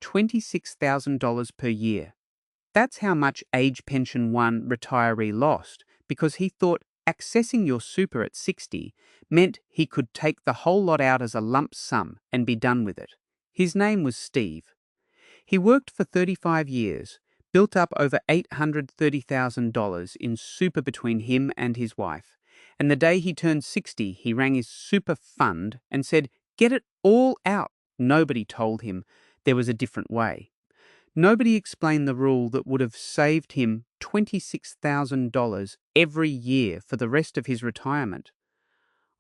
$26,000 per year. That's how much Age Pension 1 retiree lost because he thought accessing your super at 60 meant he could take the whole lot out as a lump sum and be done with it. His name was Steve. He worked for 35 years, built up over $830,000 in super between him and his wife, and the day he turned 60, he rang his super fund and said, "Get it all out." Nobody told him there was a different way. Nobody explained the rule that would have saved him $26,000 every year for the rest of his retirement.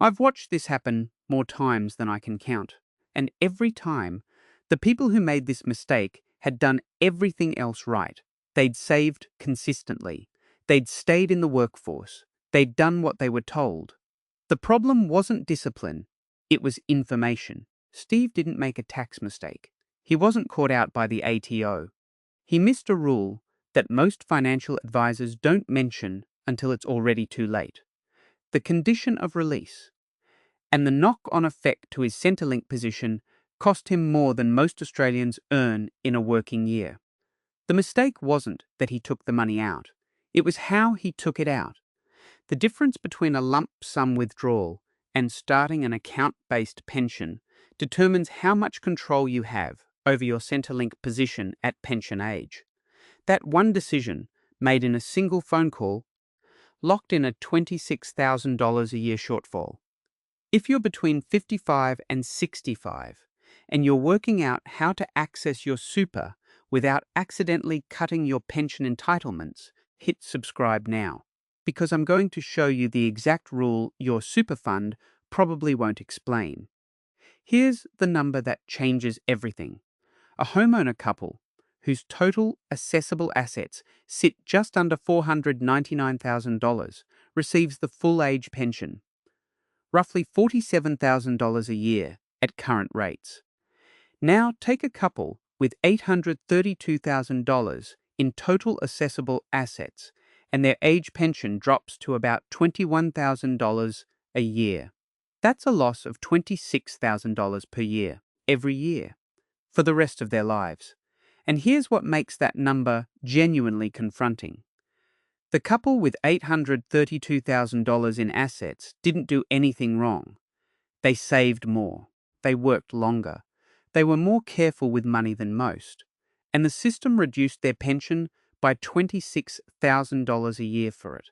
I've watched this happen more times than I can count, and every time, the people who made this mistake had done everything else right. They'd saved consistently. They'd stayed in the workforce. They'd done what they were told. The problem wasn't discipline. It was information. Steve didn't make a tax mistake. He wasn't caught out by the ATO. He missed a rule that most financial advisors don't mention until it's already too late. The condition of release. And the knock-on effect to his Centrelink position cost him more than most Australians earn in a working year. The mistake wasn't that he took the money out. It was how he took it out. The difference between a lump sum withdrawal and starting an account-based pension determines how much control you have over your Centrelink position at pension age. That one decision, made in a single phone call, locked in a $26,000 a year shortfall. If you're between 55 and 65, and you're working out how to access your super without accidentally cutting your pension entitlements, hit subscribe now, because I'm going to show you the exact rule your super fund probably won't explain. Here's the number that changes everything. A homeowner couple whose total assessable assets sit just under $499,000 receives the full age pension, roughly $47,000 a year at current rates. Now take a couple with $832,000 in total assessable assets, and their age pension drops to about $21,000 a year. That's a loss of $26,000 per year, every year, for the rest of their lives. And here's what makes that number genuinely confronting. The couple with $832,000 in assets didn't do anything wrong. They saved more. They worked longer. They were more careful with money than most. And the system reduced their pension by $26,000 a year for it.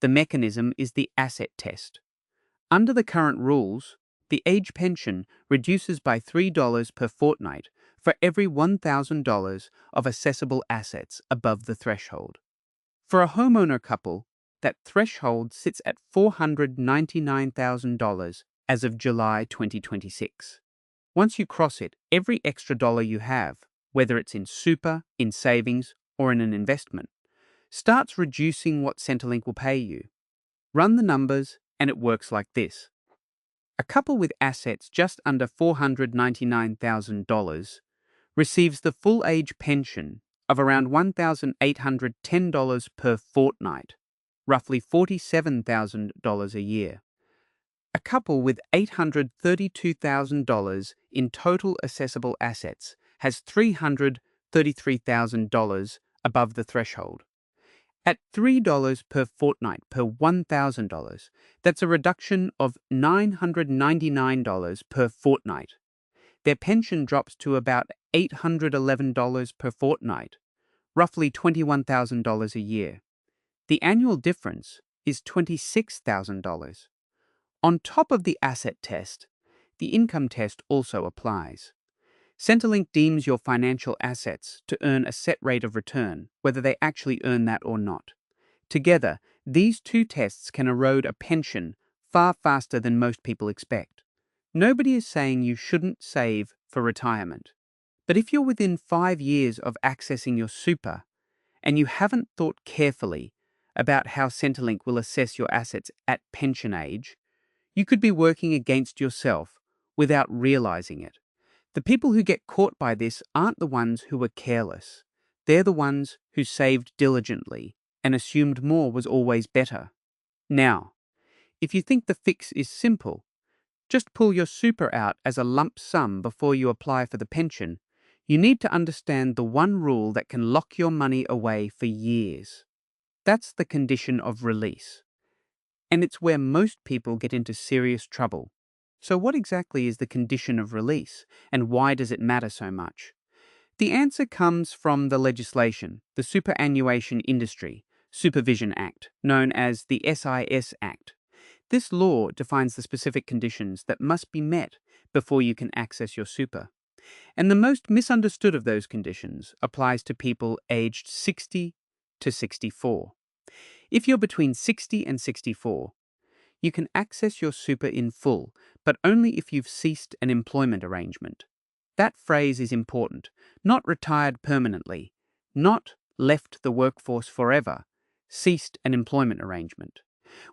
The mechanism is the asset test. Under the current rules, the age pension reduces by $3 per fortnight for every $1,000 of assessable assets above the threshold. For a homeowner couple, that threshold sits at $499,000 as of July 2026. Once you cross it, every extra dollar you have, whether it's in super, in savings, or in an investment, starts reducing what Centrelink will pay you. Run the numbers, and it works like this. A couple with assets just under $499,000 receives the full age pension of around $1,810 per fortnight, roughly $47,000 a year. A couple with $832,000 in total assessable assets has $333,000 above the threshold. At $3 per fortnight per $1,000, that's a reduction of $999 per fortnight. Their pension drops to about $811 per fortnight, roughly $21,000 a year. The annual difference is $26,000. On top of the asset test, the income test also applies. Centrelink deems your financial assets to earn a set rate of return, whether they actually earn that or not. Together, these two tests can erode a pension far faster than most people expect. Nobody is saying you shouldn't save for retirement. But if you're within 5 years of accessing your super, and you haven't thought carefully about how Centrelink will assess your assets at pension age, you could be working against yourself without realizing it. The people who get caught by this aren't the ones who were careless. They're the ones who saved diligently and assumed more was always better. Now, if you think the fix is simple, just pull your super out as a lump sum before you apply for the pension, You need to understand the one rule that can lock your money away for years. That's the condition of release. And it's where most people get into serious trouble. So what exactly is the condition of release, and why does it matter so much? The answer comes from the legislation, the Superannuation Industry Supervision Act, known as the SIS Act. This law defines the specific conditions that must be met before you can access your super. And the most misunderstood of those conditions applies to people aged 60 to 64. If you're between 60 and 64, you can access your super in full, but only if you've ceased an employment arrangement. That phrase is important. Not retired permanently, not left the workforce forever, ceased an employment arrangement,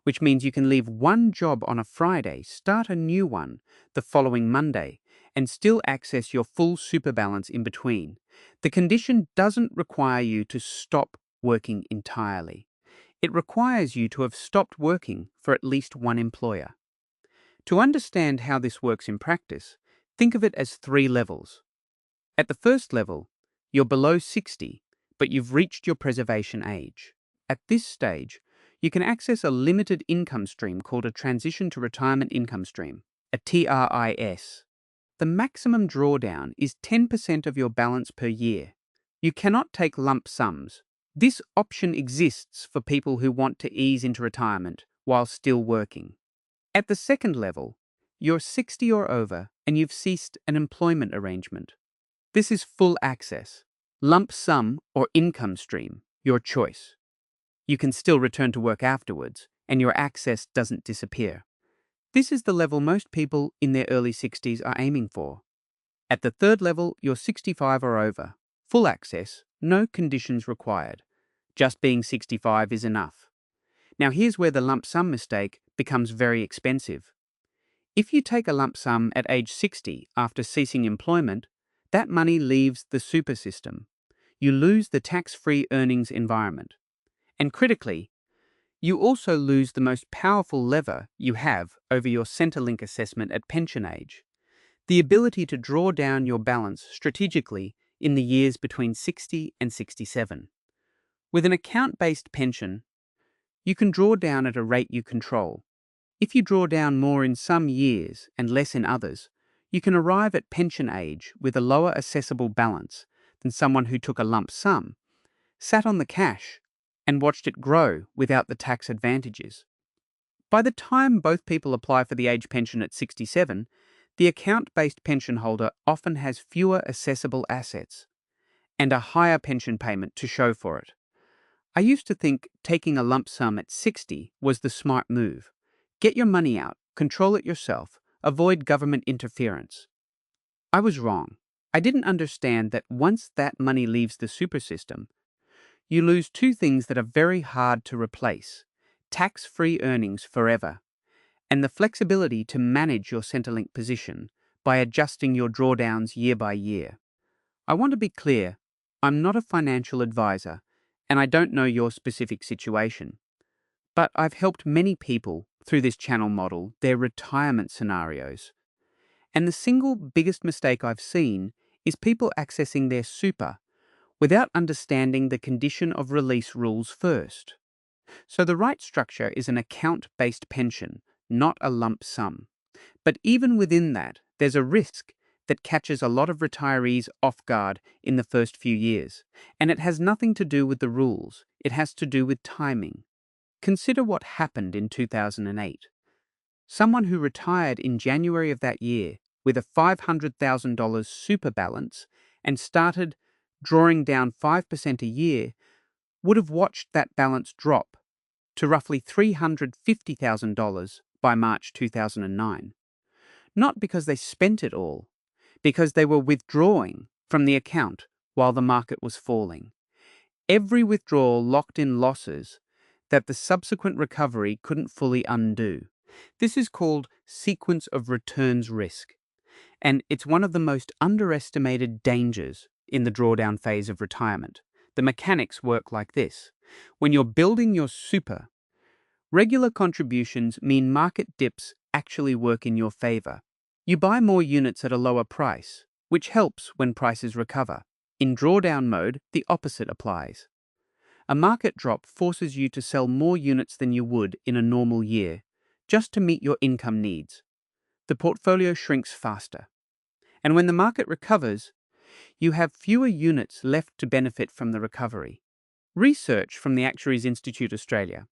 which means you can leave one job on a Friday, start a new one the following Monday, and still access your full super balance in between. The condition doesn't require you to stop working entirely. It requires you to have stopped working for at least one employer. To understand how this works in practice, think of it as 3 levels. At the first level, you're below 60, but you've reached your preservation age. At this stage, you can access a limited income stream called a Transition to Retirement Income Stream, a TRIS. The maximum drawdown is 10% of your balance per year. You cannot take lump sums. This option exists for people who want to ease into retirement while still working. At the second level, you're 60 or over and you've ceased an employment arrangement. This is full access. Lump sum or income stream, your choice. You can still return to work afterwards, and your access doesn't disappear. This is the level most people in their early 60s are aiming for. At the third level, you're 65 or over. Full access, no conditions required. Just being 65 is enough. Now here's where the lump sum mistake becomes very expensive. If you take a lump sum at age 60 after ceasing employment, that money leaves the super system. You lose the tax-free earnings environment. And critically, you also lose the most powerful lever you have over your Centrelink assessment at pension age, the ability to draw down your balance strategically in the years between 60 and 67. With an account-based pension, you can draw down at a rate you control. If you draw down more in some years and less in others, you can arrive at pension age with a lower assessable balance than someone who took a lump sum, sat on the cash, and watched it grow without the tax advantages. By the time both people apply for the age pension at 67, the account-based pension holder often has fewer assessable assets and a higher pension payment to show for it. I used to think taking a lump sum at 60 was the smart move. Get your money out, control it yourself, avoid government interference. I was wrong. I didn't understand that once that money leaves the super system, you lose 2 things that are very hard to replace: tax-free earnings forever, and the flexibility to manage your Centrelink position by adjusting your drawdowns year by year. I want to be clear, I'm not a financial advisor, and I don't know your specific situation. But I've helped many people through this channel model their retirement scenarios. And the single biggest mistake I've seen is people accessing their super without understanding the condition of release rules first. So the right structure is an account-based pension, not a lump sum. But even within that, there's a risk that catches a lot of retirees off guard in the first few years. And it has nothing to do with the rules. It has to do with timing. Consider what happened in 2008. Someone who retired in January of that year with a $500,000 super balance and started drawing down 5% a year would have watched that balance drop to roughly $350,000 by March 2009. Not because they spent it all, because they were withdrawing from the account while the market was falling. Every withdrawal locked in losses that the subsequent recovery couldn't fully undo. This is called sequence of returns risk, and it's one of the most underestimated dangers in the drawdown phase of retirement. The mechanics work like this. When you're building your super, regular contributions mean market dips actually work in your favor. You buy more units at a lower price, which helps when prices recover. In drawdown mode, the opposite applies. A market drop forces you to sell more units than you would in a normal year, just to meet your income needs. The portfolio shrinks faster. And when the market recovers, you have fewer units left to benefit from the recovery. Research from the Actuaries Institute Australia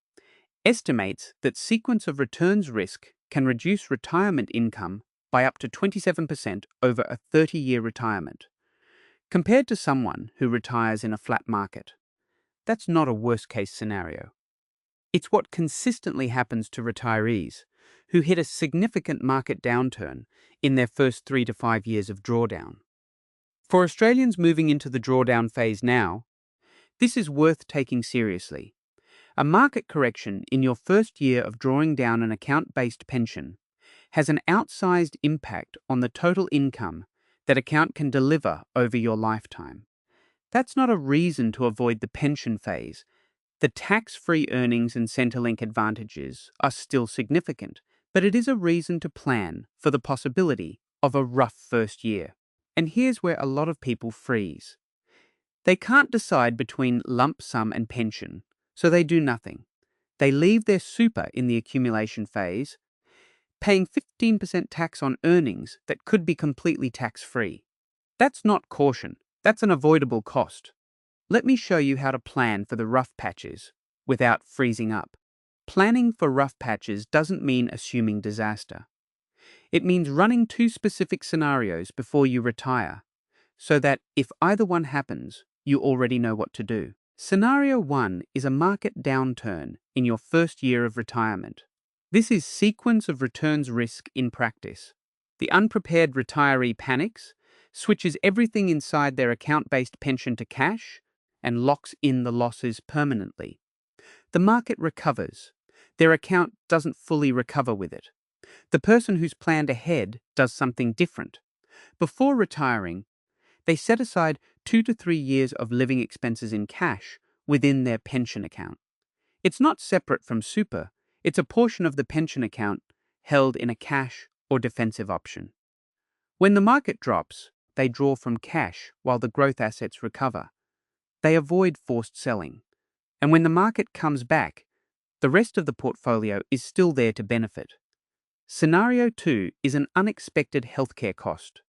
estimates that sequence of returns risk can reduce retirement income by up to 27% over a 30-year retirement. Compared to someone who retires in a flat market, that's not a worst-case scenario. It's what consistently happens to retirees who hit a significant market downturn in their first 3 to 5 years of drawdown. For Australians moving into the drawdown phase now, this is worth taking seriously. A market correction in your first year of drawing down an account-based pension has an outsized impact on the total income that account can deliver over your lifetime. That's not a reason to avoid the pension phase. The tax-free earnings and Centrelink advantages are still significant, but it is a reason to plan for the possibility of a rough first year. And here's where a lot of people freeze. They can't decide between lump sum and pension, so they do nothing. They leave their super in the accumulation phase, paying 15% tax on earnings that could be completely tax-free. That's not caution, that's an avoidable cost. Let me show you how to plan for the rough patches without freezing up. Planning for rough patches doesn't mean assuming disaster. It means running 2 specific scenarios before you retire, so that if either one happens, you already know what to do. Scenario 1 is a market downturn in your first year of retirement. This is sequence of returns risk in practice. The unprepared retiree panics, switches everything inside their account-based pension to cash, and locks in the losses permanently. The market recovers. Their account doesn't fully recover with it. The person who's planned ahead does something different. Before retiring, they set aside 2 to 3 years of living expenses in cash within their pension account. It's not separate from super, it's a portion of the pension account held in a cash or defensive option. When the market drops, they draw from cash while the growth assets recover. They avoid forced selling. And when the market comes back, the rest of the portfolio is still there to benefit. Scenario 2 is an unexpected healthcare cost.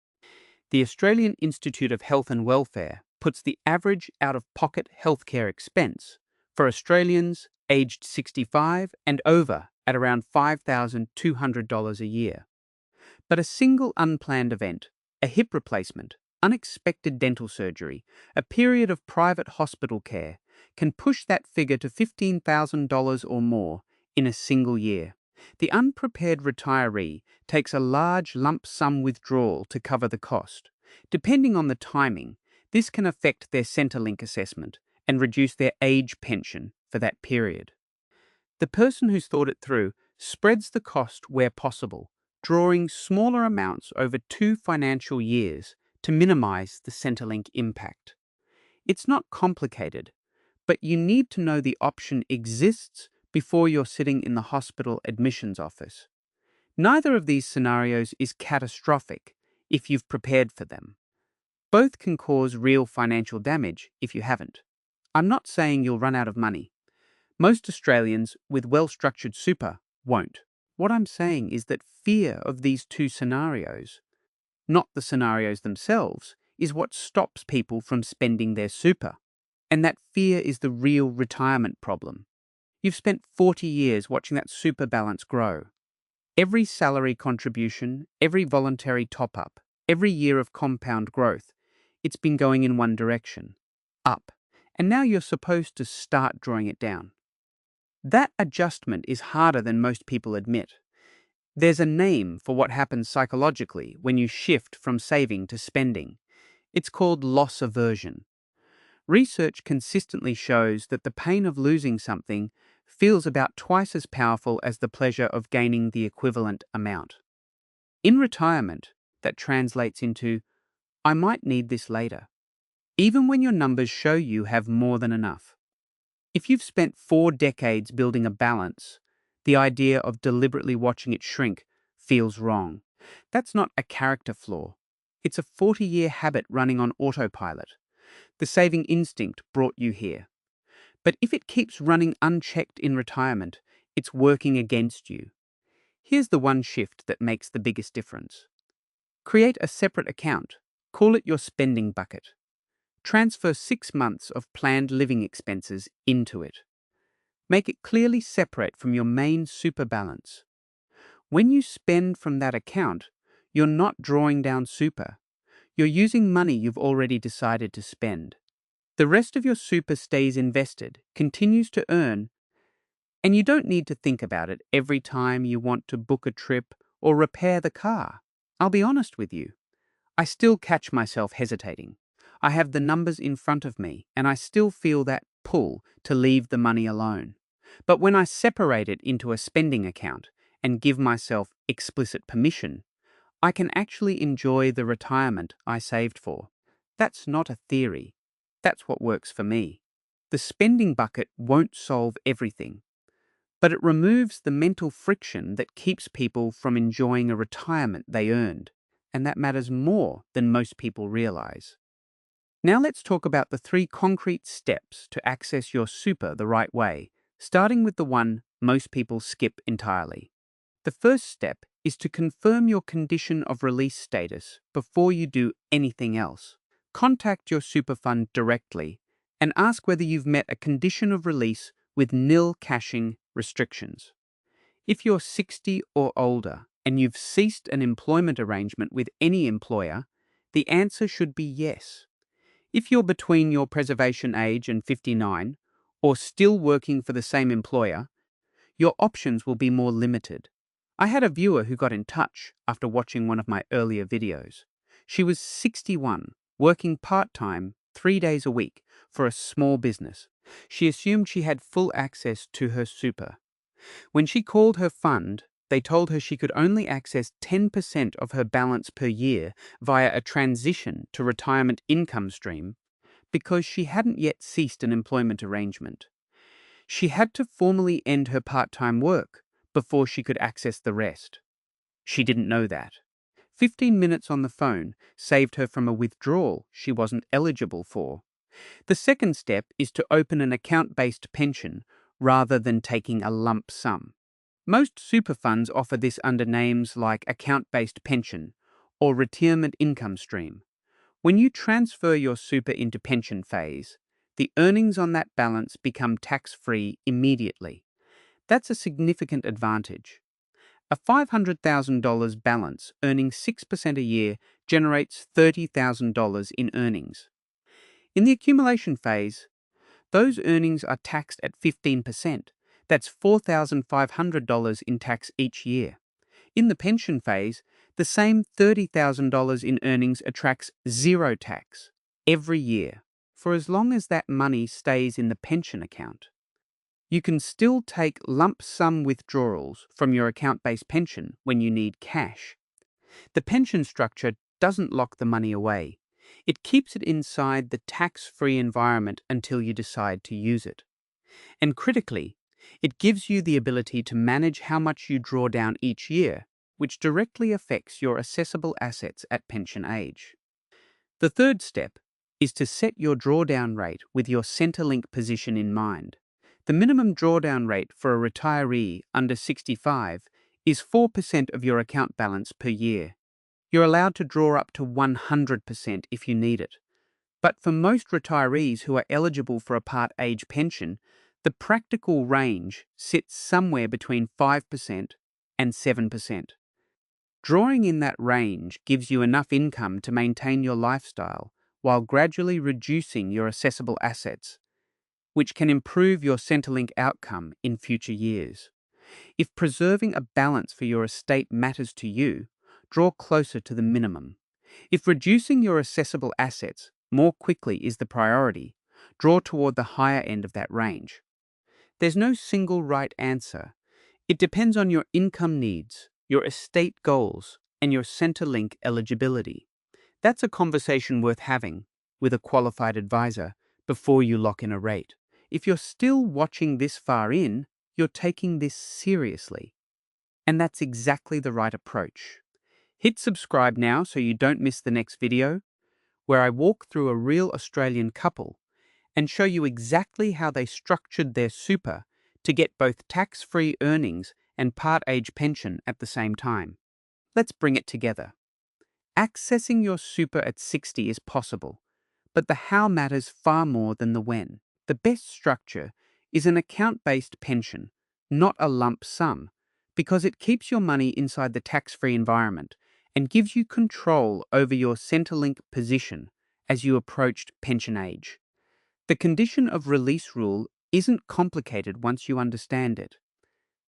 The Australian Institute of Health and Welfare puts the average out-of-pocket healthcare expense for Australians aged 65 and over at around $5,200 a year. But a single unplanned event, a hip replacement, unexpected dental surgery, a period of private hospital care, can push that figure to $15,000 or more in a single year. The unprepared retiree takes a large lump sum withdrawal to cover the cost. Depending on the timing, this can affect their Centrelink assessment and reduce their age pension for that period. The person who's thought it through spreads the cost where possible, drawing smaller amounts over 2 financial years to minimize the Centrelink impact. It's not complicated, but you need to know the option exists before you're sitting in the hospital admissions office. Neither of these scenarios is catastrophic if you've prepared for them. Both can cause real financial damage if you haven't. I'm not saying you'll run out of money. Most Australians with well-structured super won't. What I'm saying is that fear of these 2 scenarios, not the scenarios themselves, is what stops people from spending their super. And that fear is the real retirement problem. You've spent 40 years watching that super balance grow. Every salary contribution, every voluntary top-up, every year of compound growth, it's been going in one direction, up. And now you're supposed to start drawing it down. That adjustment is harder than most people admit. There's a name for what happens psychologically when you shift from saving to spending. It's called loss aversion. Research consistently shows that the pain of losing something feels about twice as powerful as the pleasure of gaining the equivalent amount. In retirement, that translates into, I might need this later, even when your numbers show you have more than enough. If you've spent 4 decades building a balance, the idea of deliberately watching it shrink feels wrong. That's not a character flaw. It's a 40-year habit running on autopilot. The saving instinct brought you here. But if it keeps running unchecked in retirement, it's working against you. Here's the one shift that makes the biggest difference. Create a separate account. Call it your spending bucket. Transfer 6 months of planned living expenses into it. Make it clearly separate from your main super balance. When you spend from that account, you're not drawing down super. You're using money you've already decided to spend. The rest of your super stays invested, continues to earn, and you don't need to think about it every time you want to book a trip or repair the car. I'll be honest with you. I still catch myself hesitating. I have the numbers in front of me, and I still feel that pull to leave the money alone. But when I separate it into a spending account and give myself explicit permission, I can actually enjoy the retirement I saved for. That's not a theory. That's what works for me. The spending bucket won't solve everything, but it removes the mental friction that keeps people from enjoying a retirement they earned, and that matters more than most people realize. Now let's talk about the 3 concrete steps to access your super the right way, starting with the one most people skip entirely. The first step is to confirm your condition of release status before you do anything else. Contact your super fund directly and ask whether you've met a condition of release with nil cashing restrictions. If you're 60 or older and you've ceased an employment arrangement with any employer, the answer should be yes. If you're between your preservation age and 59 or still working for the same employer, your options will be more limited. I had a viewer who got in touch after watching one of my earlier videos. She was 61, working part-time 3 days a week for a small business. She assumed she had full access to her super. When she called her fund, they told her she could only access 10% of her balance per year via a transition to retirement income stream because she hadn't yet ceased an employment arrangement. She had to formally end her part-time work before she could access the rest. She didn't know that. 15 minutes on the phone saved her from a withdrawal she wasn't eligible for. The second step is to open an account-based pension rather than taking a lump sum. Most super funds offer this under names like account-based pension or retirement income stream. When you transfer your super into pension phase, the earnings on that balance become tax-free immediately. That's a significant advantage. A $500,000 balance earning 6% a year generates $30,000 in earnings. In the accumulation phase, those earnings are taxed at 15%. That's $4,500 in tax each year. In the pension phase, the same $30,000 in earnings attracts zero tax every year for as long as that money stays in the pension account. You can still take lump sum withdrawals from your account-based pension when you need cash. The pension structure doesn't lock the money away. It keeps it inside the tax-free environment until you decide to use it. And critically, it gives you the ability to manage how much you draw down each year, which directly affects your assessable assets at pension age. The third step is to set your drawdown rate with your Centrelink position in mind. The minimum drawdown rate for a retiree under 65 is 4% of your account balance per year. You're allowed to draw up to 100% if you need it. But for most retirees who are eligible for a part-age pension, the practical range sits somewhere between 5% and 7%. Drawing in that range gives you enough income to maintain your lifestyle while gradually reducing your assessable assets, which can improve your Centrelink outcome in future years. If preserving a balance for your estate matters to you, draw closer to the minimum. If reducing your assessable assets more quickly is the priority, draw toward the higher end of that range. There's no single right answer. It depends on your income needs, your estate goals, and your Centrelink eligibility. That's a conversation worth having with a qualified advisor before you lock in a rate. If you're still watching this far in, you're taking this seriously. And that's exactly the right approach. Hit subscribe now so you don't miss the next video, where I walk through a real Australian couple and show you exactly how they structured their super to get both tax-free earnings and part-age pension at the same time. Let's bring it together. Accessing your super at 60 is possible, but the how matters far more than the when. The best structure is an account-based pension, not a lump sum, because it keeps your money inside the tax-free environment and gives you control over your Centrelink position as you approached pension age. The condition of release rule isn't complicated once you understand it.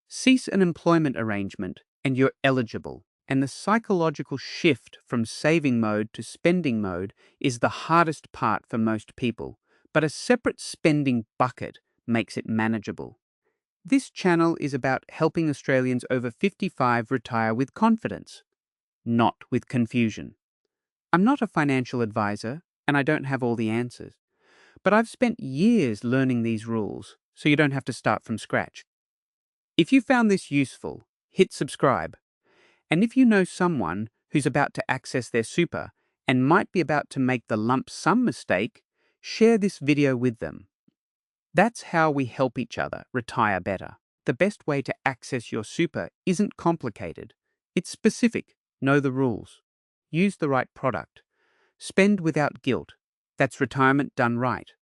Cease an employment arrangement and you're eligible, and the psychological shift from saving mode to spending mode is the hardest part for most people, but a separate spending bucket makes it manageable. This channel is about helping Australians over 55 retire with confidence, not with confusion. I'm not a financial advisor, and I don't have all the answers, but I've spent years learning these rules, so you don't have to start from scratch. If you found this useful, hit subscribe. And if you know someone who's about to access their super and might be about to make the lump sum mistake, share this video with them. That's how we help each other retire better. The best way to access your super isn't complicated. It's specific. Know the rules. Use the right product. Spend without guilt. That's retirement done right.